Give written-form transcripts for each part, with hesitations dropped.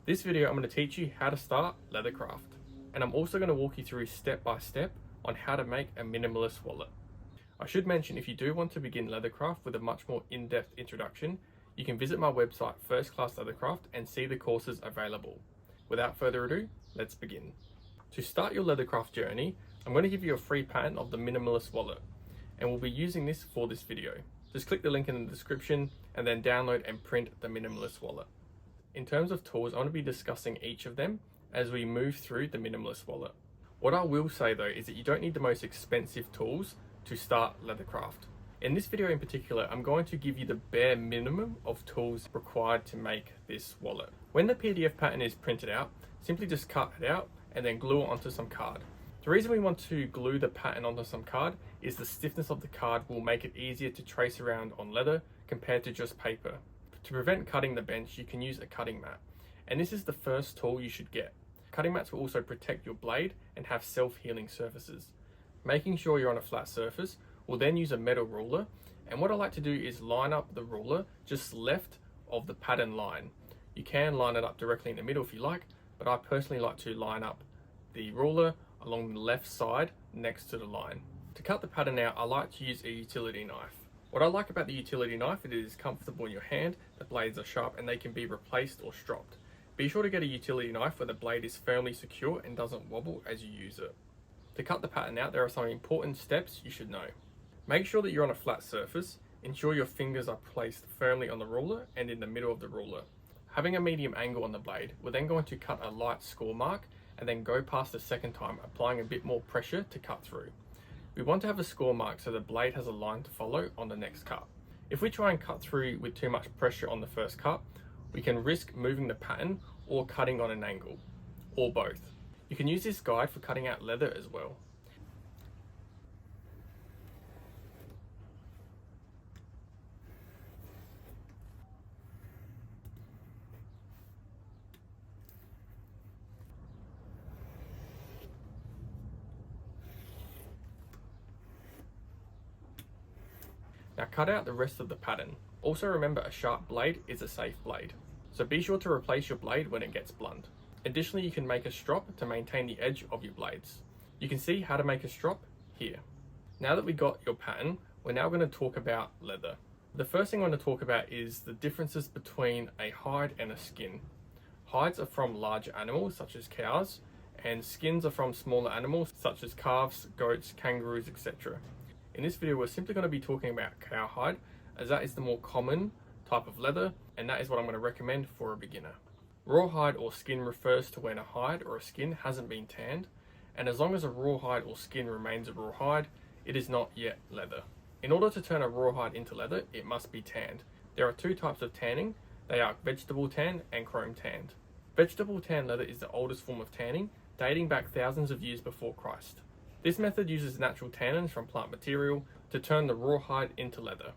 This video I'm going to teach you how to start Leathercraft, and I'm also going to walk you through step by step on how to make a minimalist wallet. I should mention, if you do want to begin Leathercraft with a much more in-depth introduction, you can visit my website First Class Leathercraft and see the courses available. Without further ado, let's begin. To start your Leathercraft journey, I'm going to give you a free pattern of the minimalist wallet, and we'll be using this for this video. Just click the link in the description and then download and print the minimalist wallet. In terms of tools, I want to be discussing each of them as we move through the minimalist wallet. What I will say though is that you don't need the most expensive tools to start Leathercraft. In this video in particular, I'm going to give you the bare minimum of tools required to make this wallet. When the PDF pattern is printed out, simply just cut it out and then glue it onto some card. The reason we want to glue the pattern onto some card is the stiffness of the card will make it easier to trace around on leather compared to just paper. To prevent cutting the bench, you can use a cutting mat, and this is the first tool you should get. Cutting mats will also protect your blade and have self-healing surfaces. Making sure you're on a flat surface, we'll then use a metal ruler, and what I like to do is line up the ruler just left of the pattern line. You can line it up directly in the middle if you like, but I personally like to line up the ruler along the left side next to the line. To cut the pattern out, I like to use a utility knife. What I like about the utility knife, it is comfortable in your hand, the blades are sharp and they can be replaced or stropped. Be sure to get a utility knife where the blade is firmly secure and doesn't wobble as you use it. To cut the pattern out, there are some important steps you should know. Make sure that you're on a flat surface. Ensure your fingers are placed firmly on the ruler and in the middle of the ruler. Having a medium angle on the blade, we're then going to cut a light score mark and then go past the second time, applying a bit more pressure to cut through. We want to have a score mark so the blade has a line to follow on the next cut. If we try and cut through with too much pressure on the first cut, we can risk moving the pattern or cutting on an angle, or both. You can use this guide for cutting out leather as well. Now cut out the rest of the pattern. Also remember, a sharp blade is a safe blade, so be sure to replace your blade when it gets blunt. Additionally, you can make a strop to maintain the edge of your blades. You can see how to make a strop here. Now that we got your pattern, we're now going to talk about leather. The first thing I want to talk about is the differences between a hide and a skin. Hides are from larger animals such as cows, and skins are from smaller animals such as calves, goats, kangaroos, etc. In this video, we're simply going to be talking about cowhide, as that is the more common type of leather, and that is what I'm going to recommend for a beginner. Rawhide or skin refers to when a hide or a skin hasn't been tanned, and as long as a rawhide or skin remains a rawhide, it is not yet leather. In order to turn a rawhide into leather, it must be tanned. There are two types of tanning. They are vegetable tan and chrome tanned. Vegetable tan leather is the oldest form of tanning, dating back thousands of years before Christ. This method uses natural tannins from plant material to turn the rawhide into leather.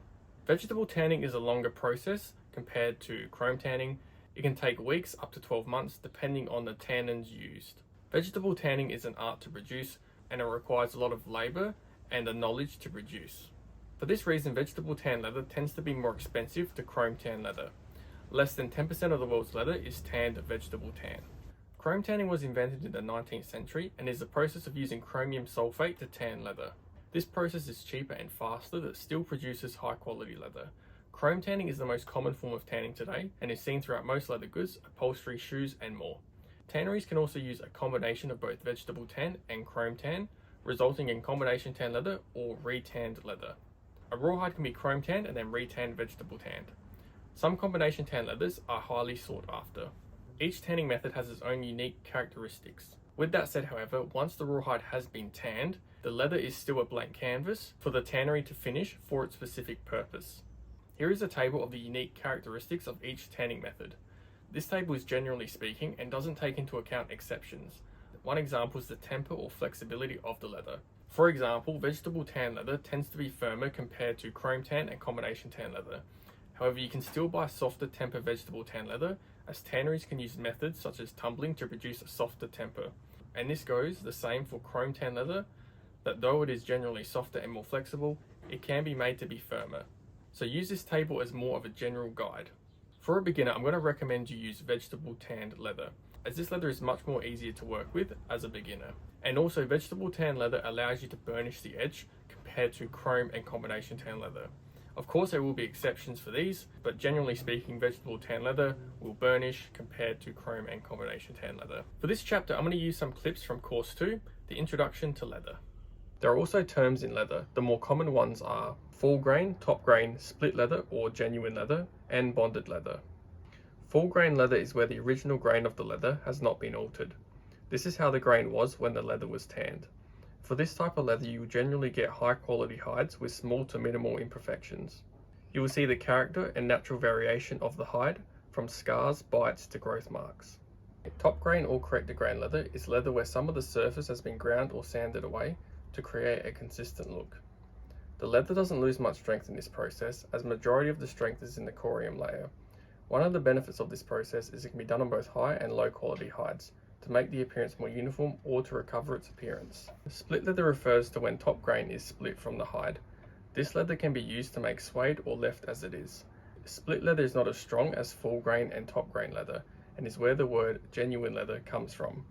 Vegetable tanning is a longer process compared to chrome tanning. It can take weeks up to 12 months depending on the tannins used. Vegetable tanning is an art to produce, and it requires a lot of labour and the knowledge to produce. For this reason, vegetable tan leather tends to be more expensive to chrome tan leather. Less than 10% of the world's leather is tanned vegetable tan. Chrome tanning was invented in the 19th century and is the process of using chromium sulfate to tan leather. This process is cheaper and faster that still produces high quality leather. Chrome tanning is the most common form of tanning today and is seen throughout most leather goods, upholstery, shoes and more. Tanneries can also use a combination of both vegetable tan and chrome tan, resulting in combination tan leather or re-tanned leather. A rawhide can be chrome tanned and then re-tanned vegetable tanned. Some combination tan leathers are highly sought after. Each tanning method has its own unique characteristics. With that said, however, once the rawhide has been tanned, the leather is still a blank canvas for the tannery to finish for its specific purpose. Here is a table of the unique characteristics of each tanning method. This table is generally speaking and doesn't take into account exceptions. One example is the temper or flexibility of the leather. For example, vegetable tan leather tends to be firmer compared to chrome tan and combination tan leather. However, you can still buy softer temper vegetable tan leather, as tanneries can use methods such as tumbling to produce a softer temper. And this goes the same for chrome tan leather, that though it is generally softer and more flexible, it can be made to be firmer. So use this table as more of a general guide. For a beginner, I'm going to recommend you use vegetable tanned leather, as this leather is much more easier to work with as a beginner. And also vegetable tan leather allows you to burnish the edge compared to chrome and combination tan leather. Of course there will be exceptions for these, but generally speaking vegetable tan leather will burnish compared to chrome and combination tan leather. For this chapter I'm going to use some clips from course 2, the introduction to leather. There are also terms in leather. The more common ones are full grain, top grain, split leather or genuine leather, and bonded leather. Full grain leather is where the original grain of the leather has not been altered. This is how the grain was when the leather was tanned. For this type of leather you will generally get high quality hides with small to minimal imperfections. You will see the character and natural variation of the hide, from scars, bites to growth marks. Top grain or corrected grain leather is leather where some of the surface has been ground or sanded away to create a consistent look. The leather doesn't lose much strength in this process, as majority of the strength is in the corium layer. One of the benefits of this process is it can be done on both high and low quality hides, to make the appearance more uniform or to recover its appearance. Split leather refers to when top grain is split from the hide. This leather can be used to make suede or left as it is. Split leather is not as strong as full grain and top grain leather, and is where the word genuine leather comes from.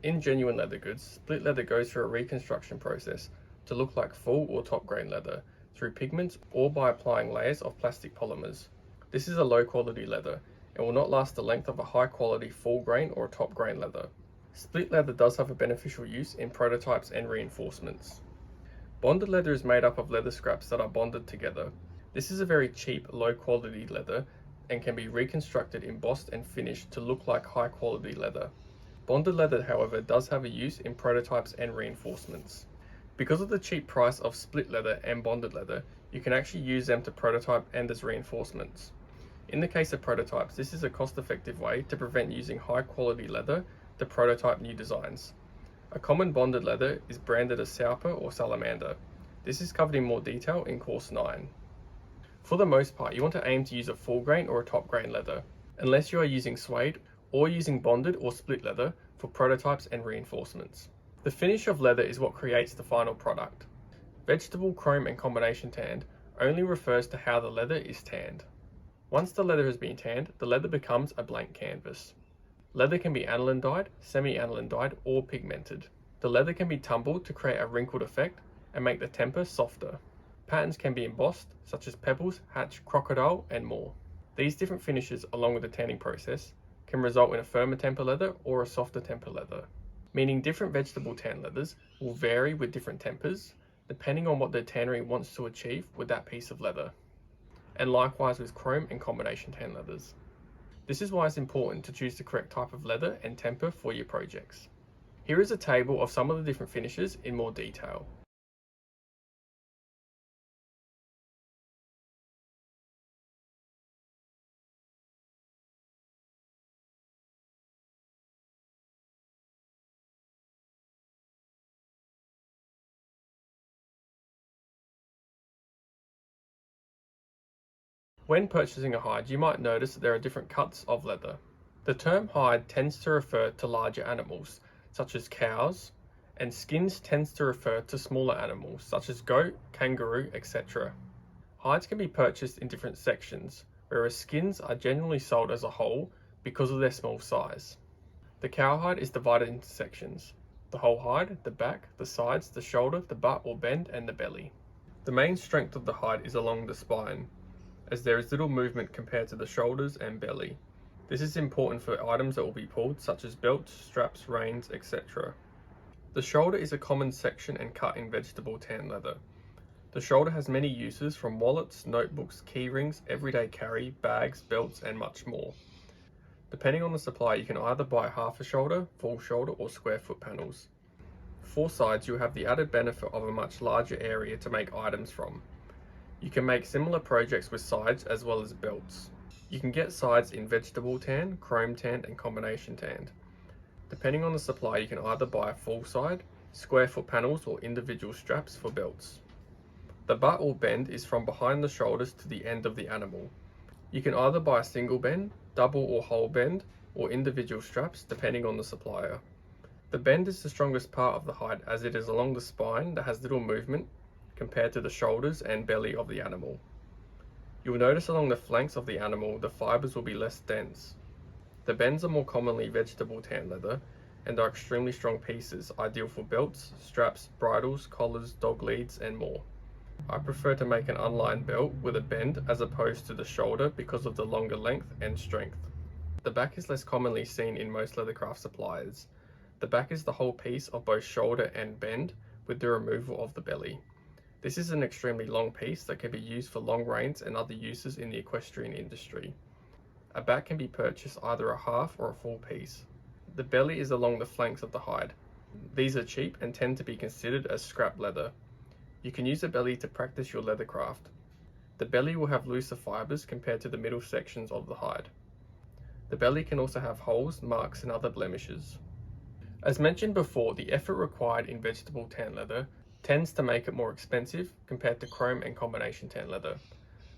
In genuine leather goods, split leather goes through a reconstruction process to look like full or top grain leather, through pigments or by applying layers of plastic polymers. This is a low quality leather, and will not last the length of a high quality full grain or top grain leather. Split leather does have a beneficial use in prototypes and reinforcements. Bonded leather is made up of leather scraps that are bonded together. This is a very cheap, low quality leather and can be reconstructed, embossed and finished to look like high quality leather. Bonded leather, however, does have a use in prototypes and reinforcements. Because of the cheap price of split leather and bonded leather, you can actually use them to prototype and as reinforcements. In the case of prototypes, this is a cost-effective way to prevent using high-quality leather to prototype new designs. A common bonded leather is branded as Sauper or Salamander. This is covered in more detail in course 9. For the most part, you want to aim to use a full grain or a top grain leather, unless you are using suede or using bonded or split leather for prototypes and reinforcements. The finish of leather is what creates the final product. Vegetable, chrome and combination tanned only refers to how the leather is tanned. Once the leather has been tanned, the leather becomes a blank canvas. Leather can be aniline dyed, semi-aniline dyed, or pigmented. The leather can be tumbled to create a wrinkled effect and make the temper softer. Patterns can be embossed, such as pebbles, hatch, crocodile, and more. These different finishes, along with the tanning process, can result in a firmer temper leather or a softer temper leather, meaning different vegetable tan leathers will vary with different tempers, depending on what the tannery wants to achieve with that piece of leather. And likewise with chrome and combination tan leathers. This is why it's important to choose the correct type of leather and temper for your projects. Here is a table of some of the different finishes in more detail. When purchasing a hide, you might notice that there are different cuts of leather. The term hide tends to refer to larger animals, such as cows, and skins tends to refer to smaller animals, such as goat, kangaroo, etc. Hides can be purchased in different sections, whereas skins are generally sold as a whole because of their small size. The cowhide is divided into sections: the whole hide, the back, the sides, the shoulder, the butt or bend, and the belly. The main strength of the hide is along the spine, as there is little movement compared to the shoulders and belly. This is important for items that will be pulled, such as belts, straps, reins, etc. The shoulder is a common section and cut in vegetable tan leather. The shoulder has many uses, from wallets, notebooks, key rings, everyday carry, bags, belts, and much more. Depending on the supplier, you can either buy half a shoulder, full shoulder, or square foot panels. For sides, you'll have the added benefit of a much larger area to make items from. You can make similar projects with sides as well as belts. You can get sides in vegetable tan, chrome tanned, and combination tanned. Depending on the supplier, you can either buy a full side, square foot panels, or individual straps for belts. The butt or bend is from behind the shoulders to the end of the animal. You can either buy a single bend, double or whole bend, or individual straps depending on the supplier. The bend is the strongest part of the hide, as it is along the spine that has little movement compared to the shoulders and belly of the animal. You'll notice along the flanks of the animal the fibres will be less dense. The bends are more commonly vegetable tan leather and are extremely strong pieces, ideal for belts, straps, bridles, collars, dog leads and more. I prefer to make an unlined belt with a bend as opposed to the shoulder because of the longer length and strength. The back is less commonly seen in most Leathercraft suppliers. The back is the whole piece of both shoulder and bend with the removal of the belly. This is an extremely long piece that can be used for long reins and other uses in the equestrian industry. A back can be purchased either a half or a full piece. The belly is along the flanks of the hide. These are cheap and tend to be considered as scrap leather. You can use the belly to practice your leathercraft. The belly will have looser fibres compared to the middle sections of the hide. The belly can also have holes, marks and other blemishes. As mentioned before, the effort required in vegetable tan leather tends to make it more expensive compared to chrome and combination tan leather.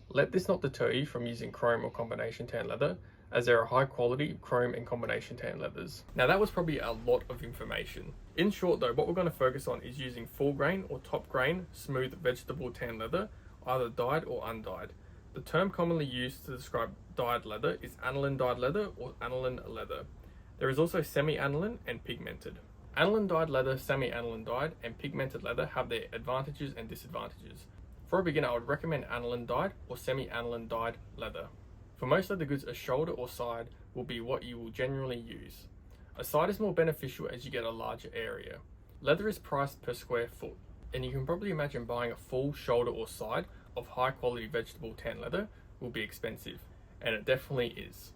Let this not deter you from using chrome or combination tan leather, as there are high quality chrome and combination tan leathers. Now that was probably a lot of information. In short though, what we're going to focus on is using full grain or top grain smooth vegetable tan leather, either dyed or undyed. The term commonly used to describe dyed leather is aniline dyed leather or aniline leather. There is also semi-aniline and pigmented. Aniline dyed leather, semi-aniline dyed, and pigmented leather have their advantages and disadvantages. For a beginner, I would recommend aniline dyed or semi-aniline dyed leather. For most leather goods, a shoulder or side will be what you will generally use. A side is more beneficial as you get a larger area. Leather is priced per square foot, and you can probably imagine buying a full shoulder or side of high quality vegetable tan leather will be expensive, and it definitely is.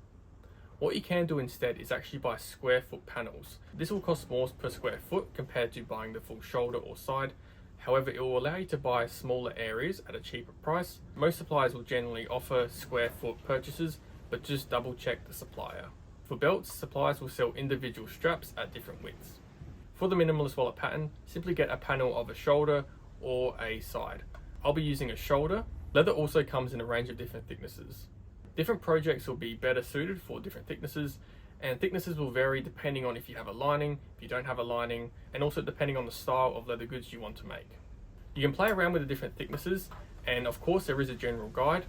What you can do instead is actually buy square foot panels. This will cost more per square foot compared to buying the full shoulder or side. However, it will allow you to buy smaller areas at a cheaper price. Most suppliers will generally offer square foot purchases, but just double check the supplier. For belts, suppliers will sell individual straps at different widths. For the minimalist wallet pattern, simply get a panel of a shoulder or a side. I'll be using a shoulder. Leather also comes in a range of different thicknesses. Different projects will be better suited for different thicknesses, and thicknesses will vary depending on if you have a lining, if you don't have a lining, and also depending on the style of leather goods you want to make. You can play around with the different thicknesses, and of course there is a general guide.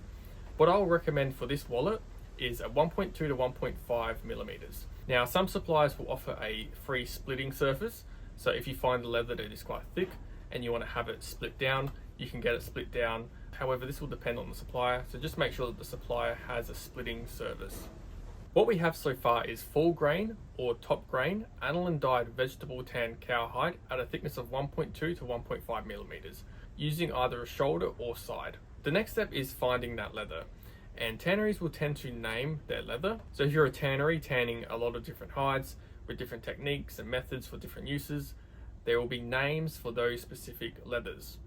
What I'll recommend for this wallet is a 1.2 to 1.5 millimeters. Now some suppliers will offer a free splitting surface, so if you find the leather that is quite thick and you want to have it split down, you can get it split down. However, this will depend on the supplier, so just make sure that the supplier has a splitting service. What we have so far is full grain or top grain aniline dyed vegetable tan cowhide at a thickness of 1.2 to 1.5 millimeters, using either a shoulder or side. The next step is finding that leather, and tanneries will tend to name their leather. So if you're a tannery tanning a lot of different hides with different techniques and methods for different uses, there will be names for those specific leathers.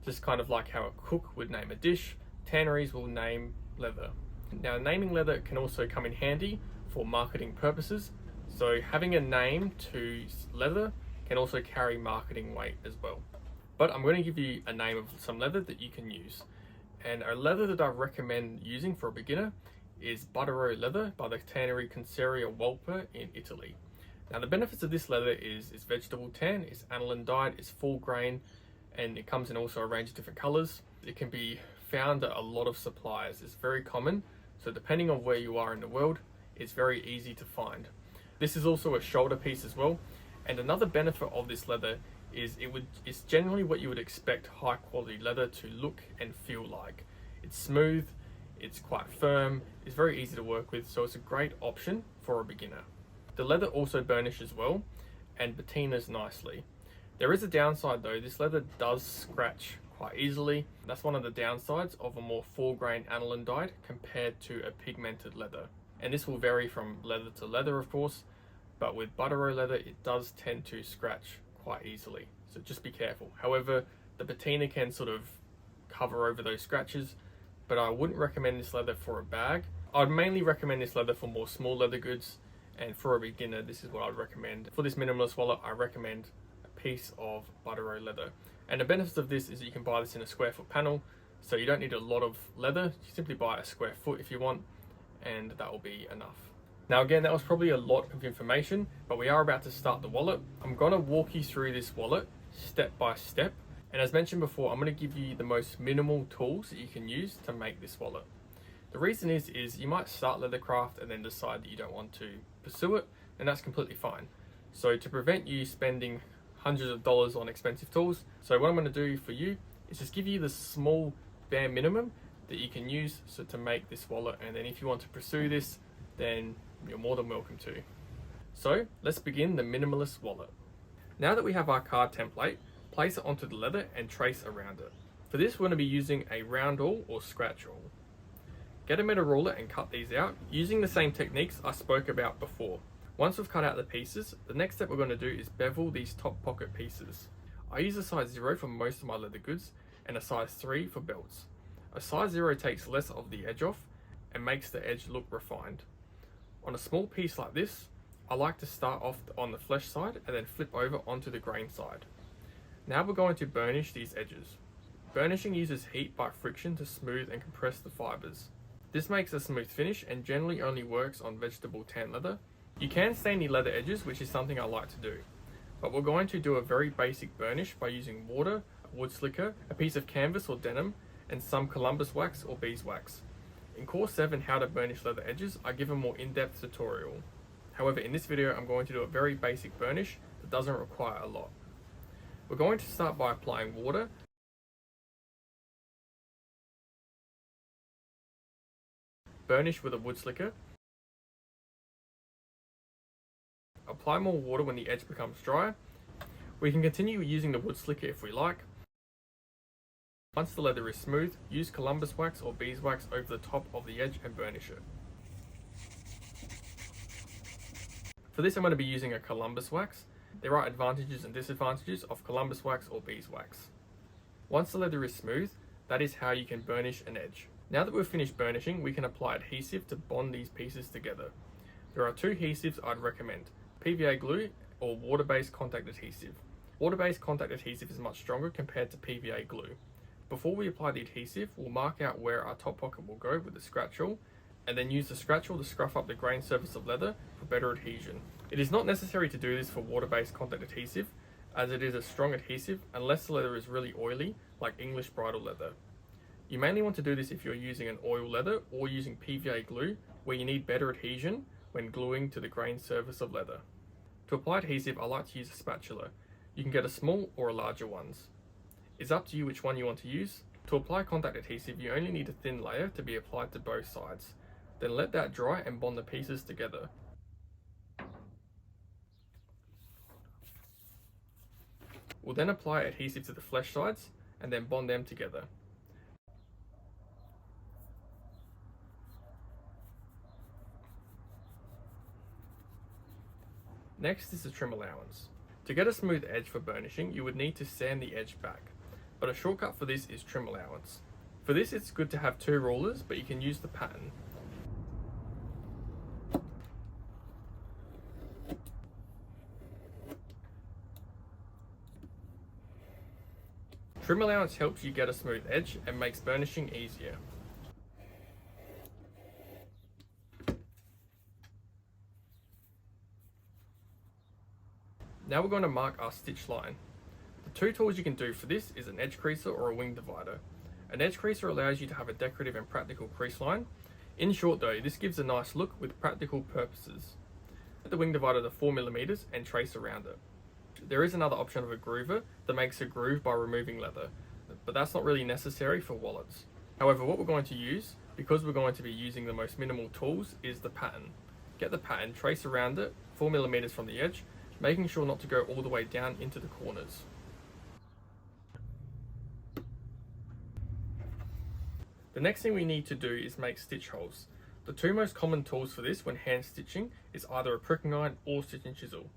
Just kind of like how a cook would name a dish, tanneries will name leather. Now, naming leather can also come in handy for marketing purposes. So having a name to leather can also carry marketing weight as well. But I'm going to give you a name of some leather that you can use. And a leather that I recommend using for a beginner is Buttero leather by the tannery Conceria Walper in Italy. Now the benefits of this leather is it's vegetable tan, it's aniline dyed, it's full grain, and it comes in also a range of different colors. It can be found at a lot of suppliers. It's very common, so depending on where you are in the world, it's very easy to find. This is also a shoulder piece as well, and another benefit of this leather is it's generally what you would expect high quality leather to look and feel like. It's smooth, it's quite firm, it's very easy to work with, so it's a great option for a beginner. The leather also burnishes well and patinas nicely. There is a downside though, this leather does scratch quite easily. That's one of the downsides of a more full grain aniline dyed compared to a pigmented leather. And this will vary from leather to leather of course, but with Buttero leather it does tend to scratch quite easily, so just be careful. However, the patina can sort of cover over those scratches, but I wouldn't recommend this leather for a bag. I'd mainly recommend this leather for more small leather goods, and for a beginner this is what I'd recommend. For this minimalist wallet I recommend piece of Buttero leather, and the benefits of this is that you can buy this in a square foot panel, so you don't need a lot of leather. You simply buy a square foot if you want, and that will be enough. Now again, that was probably a lot of information, but we are about to start the wallet. I'm going to walk you through this wallet step by step, and as mentioned before, I'm going to give you the most minimal tools that you can use to make this wallet. The reason is you might start Leathercraft and then decide that you don't want to pursue it, and that's completely fine. So to prevent you spending hundreds of dollars on expensive tools, so what I'm going to do for you is just give you the small bare minimum that you can use to make this wallet, and then if you want to pursue this, then you're more than welcome to. So let's begin the minimalist wallet. Now that we have our card template, place it onto the leather and trace around it. For this, we're going to be using a round awl or scratch awl. Get a metal ruler and cut these out using the same techniques I spoke about before. Once we've cut out the pieces, the next step we're going to do is bevel these top pocket pieces. I use a size 0 for most of my leather goods and a size 3 for belts. A size 0 takes less of the edge off and makes the edge look refined. On a small piece like this, I like to start off on the flesh side and then flip over onto the grain side. Now we're going to burnish these edges. Burnishing uses heat by friction to smooth and compress the fibers. This makes a smooth finish and generally only works on vegetable tan leather. You can stain the leather edges, which is something I like to do, but we're going to do a very basic burnish by using water, a wood slicker, a piece of canvas or denim, and some Columbus wax or beeswax. In course 7, how to burnish leather edges, I give a more in-depth tutorial. However, in this video I'm going to do a very basic burnish that doesn't require a lot. We're going to start by applying water. Burnish with a wood slicker. Apply more water when the edge becomes dry. We can continue using the wood slicker if we like. Once the leather is smooth, use Columbus wax or beeswax over the top of the edge and burnish it. For this I'm going to be using a Columbus wax. There are advantages and disadvantages of Columbus wax or beeswax. Once the leather is smooth, that is how you can burnish an edge. Now that we've finished burnishing, we can apply adhesive to bond these pieces together. There are two adhesives I'd recommend: PVA glue or water-based contact adhesive. Water-based contact adhesive is much stronger compared to PVA glue. Before we apply the adhesive, we'll mark out where our top pocket will go with the scratch awl, and then use the scratch awl to scruff up the grain surface of leather for better adhesion. It is not necessary to do this for water-based contact adhesive, as it is a strong adhesive unless the leather is really oily, like English bridal leather. You mainly want to do this if you're using an oil leather or using PVA glue, where you need better adhesion when gluing to the grain surface of leather. To apply adhesive, I like to use a spatula. You can get a small or a larger ones. It's up to you which one you want to use. To apply contact adhesive, you only need a thin layer to be applied to both sides. Then let that dry and bond the pieces together. We'll then apply adhesive to the flesh sides and then bond them together. Next is the trim allowance. To get a smooth edge for burnishing, you would need to sand the edge back, but a shortcut for this is trim allowance. For this, it's good to have two rulers, but you can use the pattern. Trim allowance helps you get a smooth edge and makes burnishing easier. Now we're going to mark our stitch line. The two tools you can do for this is an edge creaser or a wing divider. An edge creaser allows you to have a decorative and practical crease line. In short though, this gives a nice look with practical purposes. Set the wing divider to 4mm and trace around it. There is another option of a groover that makes a groove by removing leather, but that's not really necessary for wallets. However, what we're going to use, because we're going to be using the most minimal tools, is the pattern. Get the pattern, trace around it, 4mm from the edge, making sure not to go all the way down into the corners. The next thing we need to do is make stitch holes. The two most common tools for this when hand stitching is either a pricking iron or stitching chisel.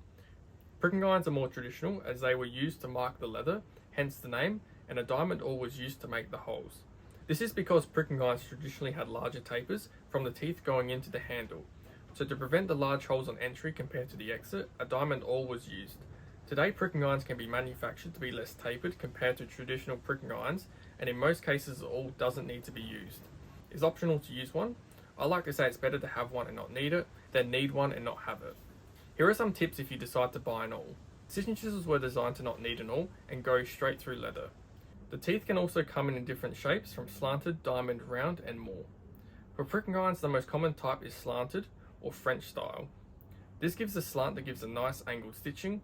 Pricking irons are more traditional as they were used to mark the leather, hence the name, and a diamond awl was used to make the holes. This is because pricking irons traditionally had larger tapers from the teeth going into the handle. So to prevent the large holes on entry compared to the exit, a diamond awl was used. Today, pricking irons can be manufactured to be less tapered compared to traditional pricking irons, and in most cases the awl doesn't need to be used. It's optional to use one. I like to say it's better to have one and not need it, than need one and not have it. Here are some tips if you decide to buy an awl. Stitching chisels were designed to not need an awl and go straight through leather. The teeth can also come in different shapes from slanted, diamond, round and more. For pricking irons, the most common type is slanted or French style. This gives a slant that gives a nice angled stitching.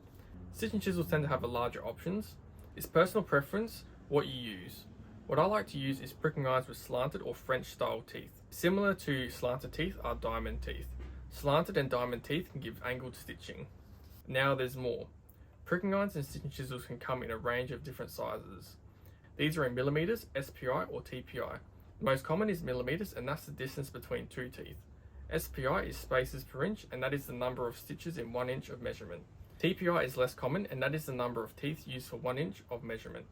Stitching chisels tend to have a larger options. It's personal preference what you use. What I like to use is pricking irons with slanted or French style teeth. Similar to slanted teeth are diamond teeth. Slanted and diamond teeth can give angled stitching. Now there's more. Pricking irons and stitching chisels can come in a range of different sizes. These are in millimeters, SPI or TPI. The most common is millimeters, and that's the distance between two teeth. SPI is spaces per inch, and that is the number of stitches in 1 inch of measurement. TPI is less common, and that is the number of teeth used for 1 inch of measurement.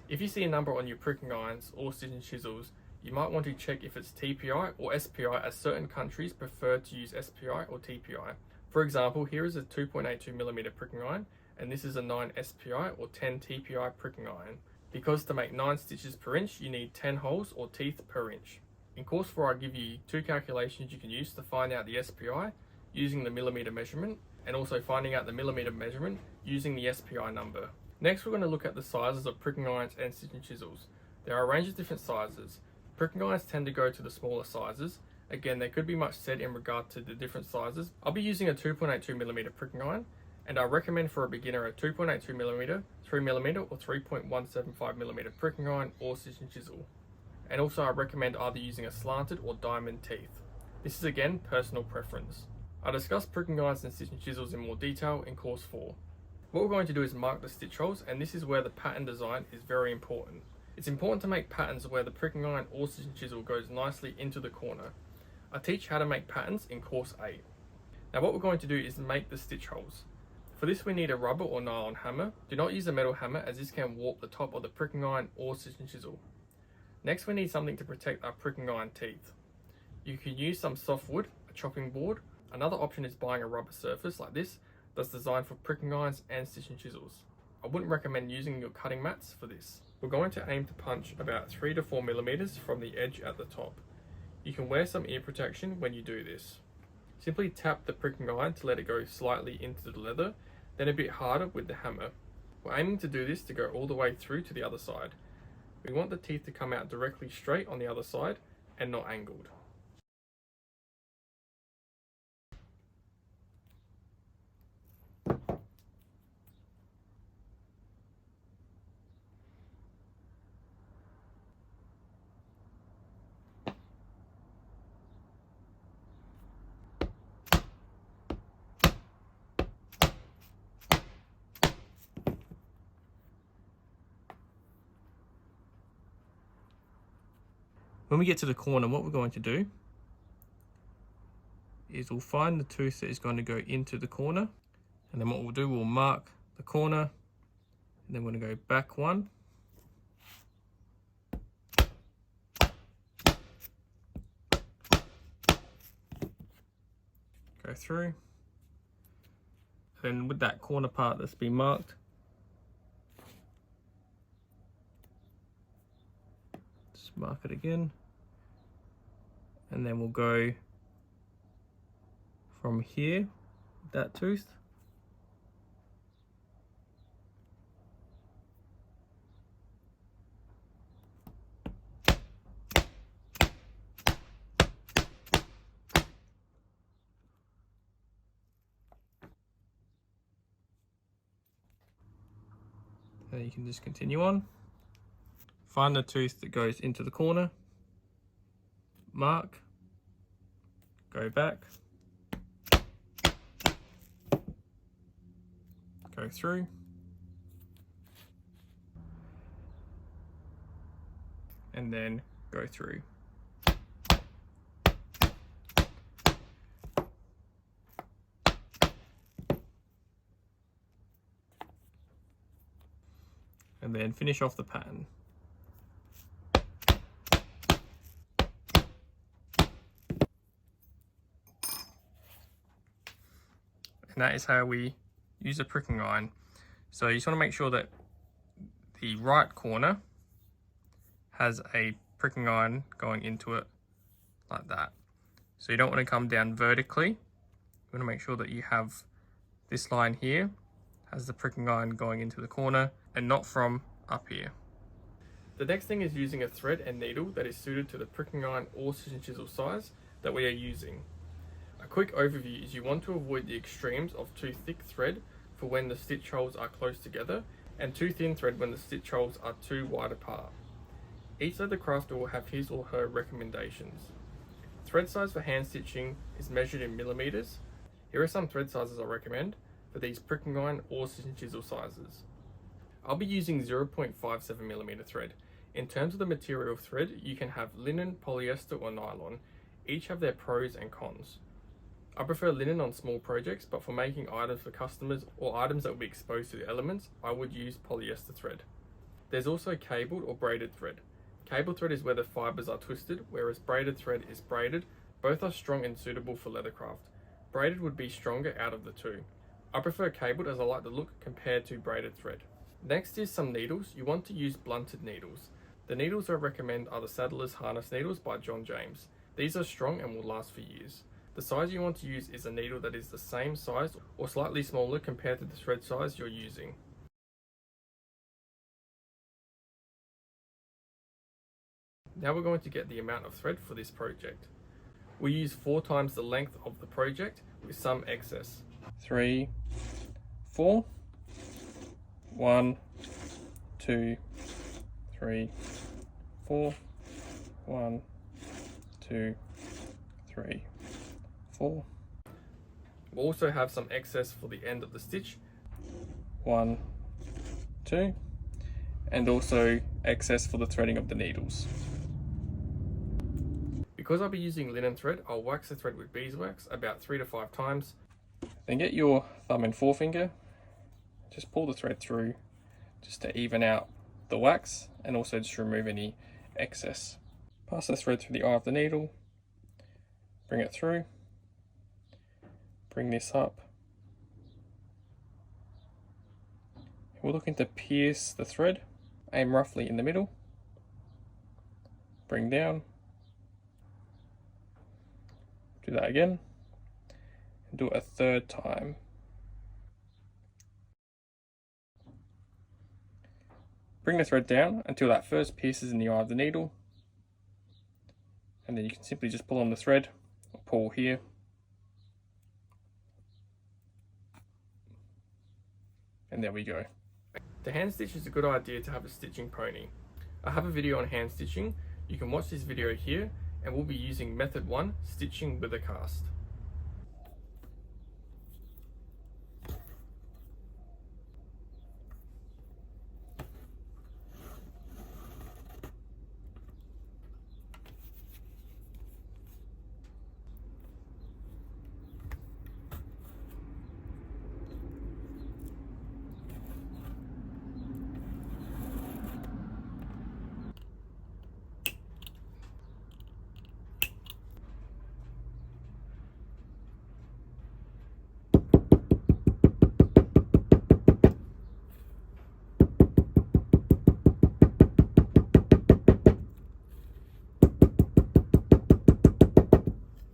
If you see a number on your pricking irons or stitching chisels, you might want to check if it's TPI or SPI, as certain countries prefer to use SPI or TPI. For example, here is a 2.82mm pricking iron, and this is a 9 SPI or 10 TPI pricking iron. Because to make 9 stitches per inch, you need 10 holes or teeth per inch. In course 4, I give you 2 calculations you can use to find out the SPI using the millimeter measurement, and also finding out the millimeter measurement using the SPI number. Next, we're going to look at the sizes of pricking irons and stitching chisels. There are a range of different sizes. Pricking irons tend to go to the smaller sizes. Again, there could be much said in regard to the different sizes. I'll be using a 2.82mm pricking iron, and I recommend for a beginner a 2.82mm, 3mm or 3.175mm pricking iron or stitching chisel. And also I recommend either using a slanted or diamond teeth. This is again personal preference. I discuss pricking irons and stitching chisels in more detail in course 4. What we're going to do is mark the stitch holes, and this is where the pattern design is very important. It's important to make patterns where the pricking iron or stitching chisel goes nicely into the corner. I teach how to make patterns in course 8. Now what we're going to do is make the stitch holes. For this we need a rubber or nylon hammer. Do not use a metal hammer, as this can warp the top of the pricking iron or stitching chisel. Next we need something to protect our pricking iron teeth. You can use some soft wood, a chopping board. Another option is buying a rubber surface like this that's designed for pricking irons and stitching chisels. I wouldn't recommend using your cutting mats for this. We're going to aim to punch about 3 to 4 millimeters from the edge at the top. You can wear some ear protection when you do this. Simply tap the pricking iron to let it go slightly into the leather, then a bit harder with the hammer. We're aiming to do this to go all the way through to the other side. We want the teeth to come out directly straight on the other side and not angled. When we get to the corner, what we're going to do is we'll find the tooth that is going to go into the corner, and then what we'll do, we'll mark the corner, and then we're going to go back one, go through, and with that corner part that's been marked, just mark it again, and then we'll go from here with that tooth and you can just continue on. Find the tooth that goes into the corner, mark, go back, go through, and then go through. And then finish off the pattern. And that is how we use a pricking iron. So you just want to make sure that the right corner has a pricking iron going into it like that. So you don't want to come down vertically. You want to make sure that you have this line here has the pricking iron going into the corner and not from up here. The next thing is using a thread and needle that is suited to the pricking iron or stitching chisel size that we are using. A quick overview is you want to avoid the extremes of too thick thread for when the stitch holes are close together and too thin thread when the stitch holes are too wide apart. Each leathercrafter will have his or her recommendations. Thread size for hand stitching is measured in millimeters. Here are some thread sizes I recommend for these pricking iron or stitching chisel sizes. I'll be using 0.57mm thread. In terms of the material of thread, you can have linen, polyester or nylon. Each have their pros and cons. I prefer linen on small projects, but for making items for customers or items that will be exposed to the elements, I would use polyester thread. There's also cabled or braided thread. Cable thread is where the fibers are twisted, whereas braided thread is braided. Both are strong and suitable for leathercraft. Braided would be stronger out of the two. I prefer cabled as I like the look compared to braided thread. Next is some needles. You want to use blunted needles. The needles I recommend are the Saddler's Harness needles by John James. These are strong and will last for years. The size you want to use is a needle that is the same size or slightly smaller compared to the thread size you're using. Now we're going to get the amount of thread for this project. We use 4 times the length of the project with some excess. 3, 4, 1, 2, 3, 4, 1, 2, 3, 4. We'll also have some excess for the end of the stitch. 1, 2, and also excess for the threading of the needles. Because I'll be using linen thread, I'll wax the thread with beeswax about 3 to 5 times. Then get your thumb and forefinger, just pull the thread through just to even out the wax and also just remove any excess. Pass the thread through the eye of the needle, bring it through, bring this up. We're looking to pierce the thread, aim roughly in the middle, bring down, do that again, and do it a 3rd time. Bring the thread down until that first pierces in the eye of the needle, and then you can simply just pull on the thread, or pull here, and there we go. To hand stitch, it's a good idea to have a stitching pony. I have a video on hand stitching. You can watch this video here, and we'll be using method 1, stitching with a cast.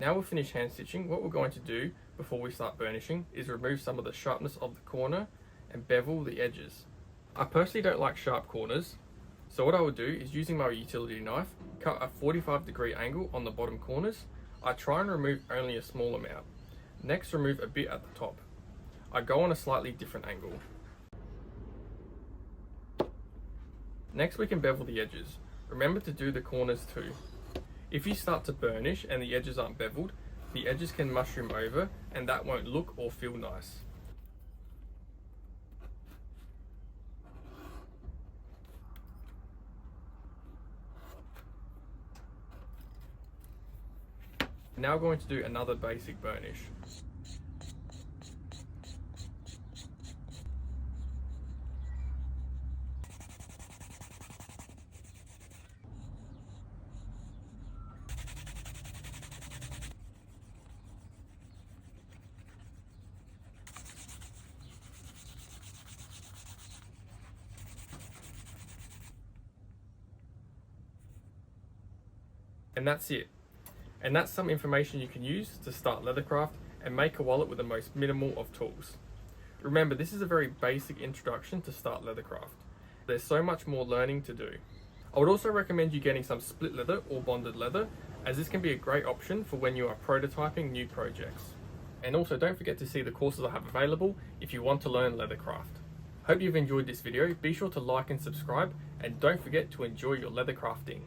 Now we'll finish hand stitching. What we're going to do before we start burnishing is remove some of the sharpness of the corner and bevel the edges. I personally don't like sharp corners, so what I would do is, using my utility knife, cut a 45-degree angle on the bottom corners. I try and remove only a small amount. Next, remove a bit at the top. I go on a slightly different angle. Next, we can bevel the edges. Remember to do the corners too. If you start to burnish and the edges aren't beveled, the edges can mushroom over and that won't look or feel nice. Now we're going to do another basic burnish. And that's it. And that's some information you can use to start Leathercraft and make a wallet with the most minimal of tools. Remember, this is a very basic introduction to start Leathercraft. There's so much more learning to do. I would also recommend you getting some split leather or bonded leather, as this can be a great option for when you are prototyping new projects. And also don't forget to see the courses I have available if you want to learn Leathercraft. Hope you've enjoyed this video. Be sure to like and subscribe, and don't forget to enjoy your leather crafting.